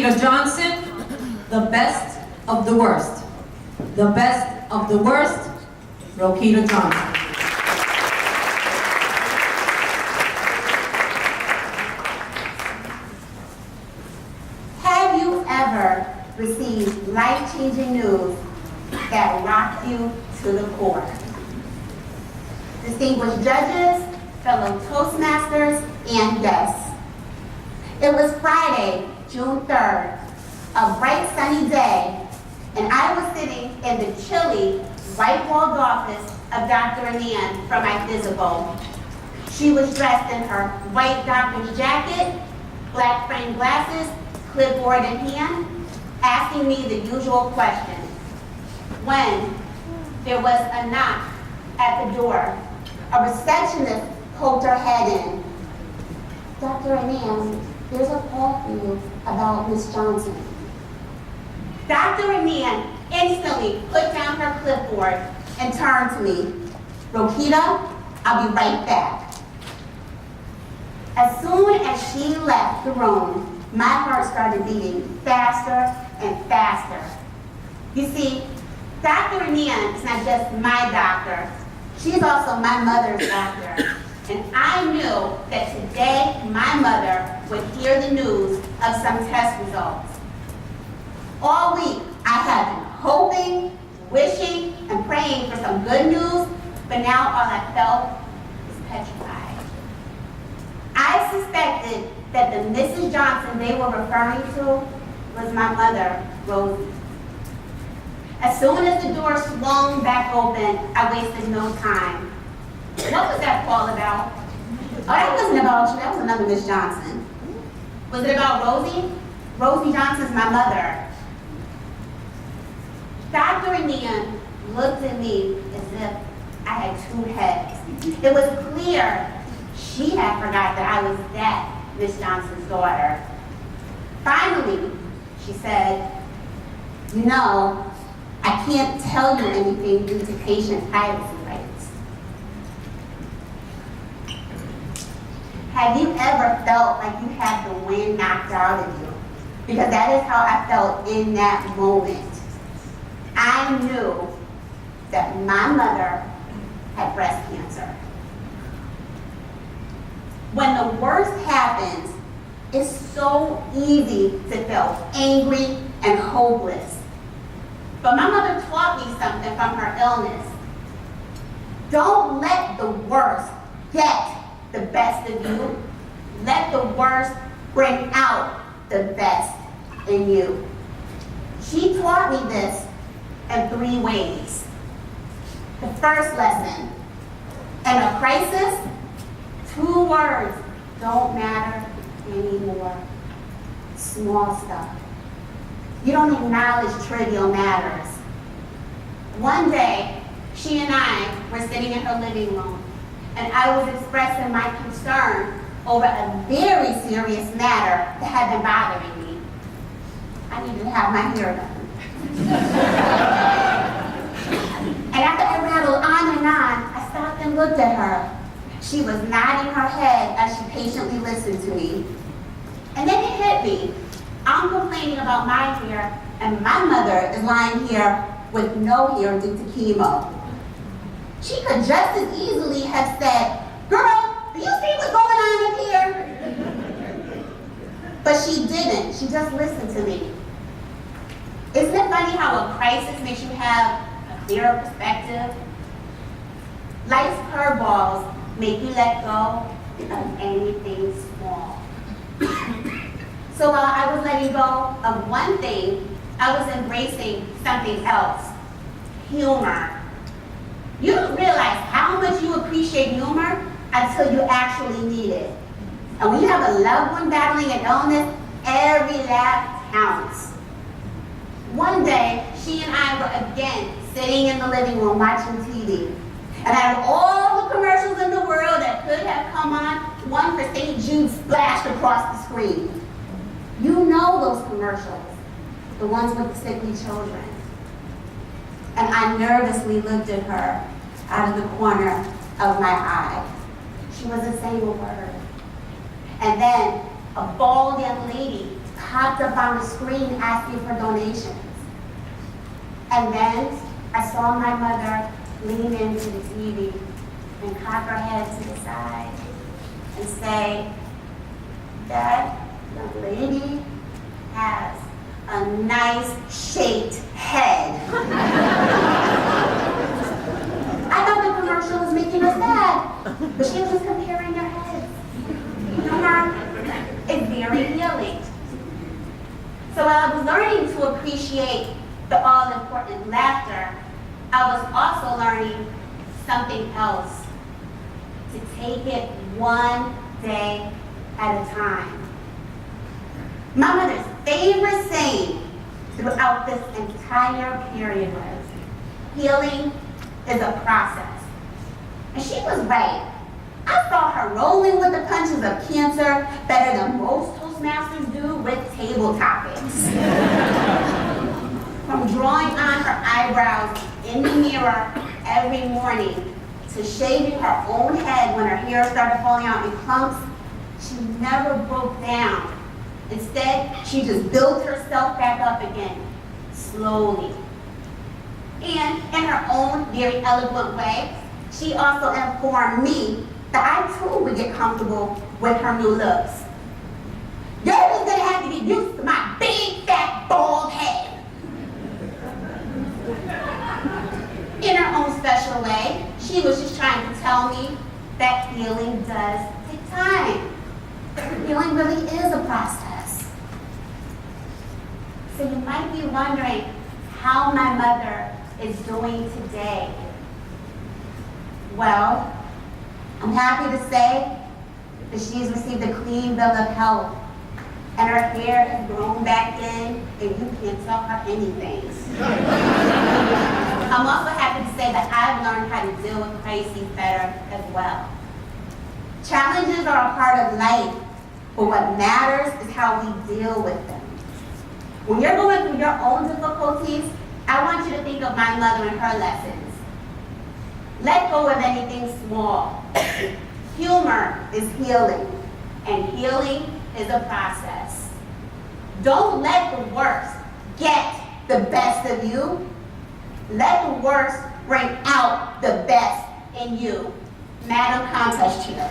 Roquita Johnson, the best of the worst. The best of the worst, Roquita Johnson. Have you ever received life-changing news that rocked you to the core? Distinguished judges, fellow Toastmasters, and guests. It was Friday, June 3rd, a bright sunny day, and I was sitting in the chilly, white-walled office of Dr. Anand from my physical. She was dressed in her white doctor's jacket, black framed glasses, clipboard in hand, asking me the usual question. When there was a knock at the door, a receptionist poked her head in. Dr. Anand, there's a call for you about Miss Johnson. Dr. Anand instantly put down her clipboard and turned to me. Roquita, I'll be right back. As soon as she left the room, my heart started beating faster and faster. You see, Dr. Anand is not just my doctor, she's also my mother's doctor. And I knew that today my mother would hear the news of some test results. All week I had been hoping, wishing, and praying for some good news, but now all I felt was petrified. I suspected that the Mrs. Johnson they were referring to was my mother, Rosie. As soon as the door swung back open, I wasted no time. What was that call about? Oh, that wasn't about you, that was another Miss Johnson. Was it about Rosie? Rosie Johnson's my mother. Dr. Anand looked at me as if I had two heads. It was clear she had forgot that I was that Miss Johnson's daughter. Finally, she said, you know, I can't tell you anything due to patient privacy rights. Have you ever felt like you had the wind knocked out of you? Because that is how I felt in that moment. I knew that my mother had breast cancer. When the worst happens, it's so easy to feel angry and hopeless. But my mother taught me something from her illness. Don't let the worst get the best of you. Let the worst bring out the best in you. She taught me this in 3 ways. The first lesson, in a crisis, 2 words don't matter anymore. Small stuff. You don't acknowledge trivial matters. One day, she and I were sitting in her living room, and I was expressing my concern over a very serious matter that had been bothering me. I needed to have my hair done. And after I rattled on and on, I stopped and looked at her. She was nodding her head as she patiently listened to me. And then it hit me. I'm complaining about my hair, and my mother is lying here with no hair due to chemo. She could just as easily have said, girl, do you see what's going on in here? But she didn't. She just listened to me. Isn't it funny how a crisis makes you have a clearer perspective? Life's curveballs make you let go of anything small. So while I was letting go of one thing, I was embracing something else, humor. You don't realize how much you appreciate humor until you actually need it. And when you have a loved one battling an illness, every laugh counts. One day, she and I were again sitting in the living room watching TV. And out of all the commercials in the world that could have come on, one for St. Jude splashed across the screen. You know those commercials, the ones with the sickly children. And I nervously looked at her out of the corner of my eye. She wasn't saying a word. And then a bald young lady popped up on the screen asking for donations. And then I saw my mother lean into the TV and cock her head to the side and say, "That young lady has a nice shaped head." I thought the commercial was making us sad, but she was comparing their heads. Humor is very healing. So while I was learning to appreciate the all-important laughter, I was also learning something else, to take it one day at a time. My mother's favorite saying throughout this entire period was, "Healing is a process." And she was right. I saw her rolling with the punches of cancer better than most Toastmasters do with table topics. From drawing on her eyebrows in the mirror every morning to shaving her own head when her hair started falling out in clumps, she never broke down. Instead, she just built herself back up again, slowly. And in her own very eloquent way, she also informed me that I too would get comfortable with her new looks. "You're just gonna have to get used to my big, fat, bald head." In her own special way, she was just trying to tell me that healing does take time. Healing really is a process. So you might be wondering how my mother is doing today. Well, I'm happy to say that she's received a clean bill of health, and her hair has grown back in, and you can't tell her anything. I'm also happy to say that I've learned how to deal with crises better as well. Challenges are a part of life, but what matters is how we deal with them. When you're going through your own difficulties, I want you to think of my mother and her lessons. Let go of anything small. Humor is healing, and healing is a process. Don't let the worst get the best of you. Let the worst bring out the best in you. Madam Contest Chair.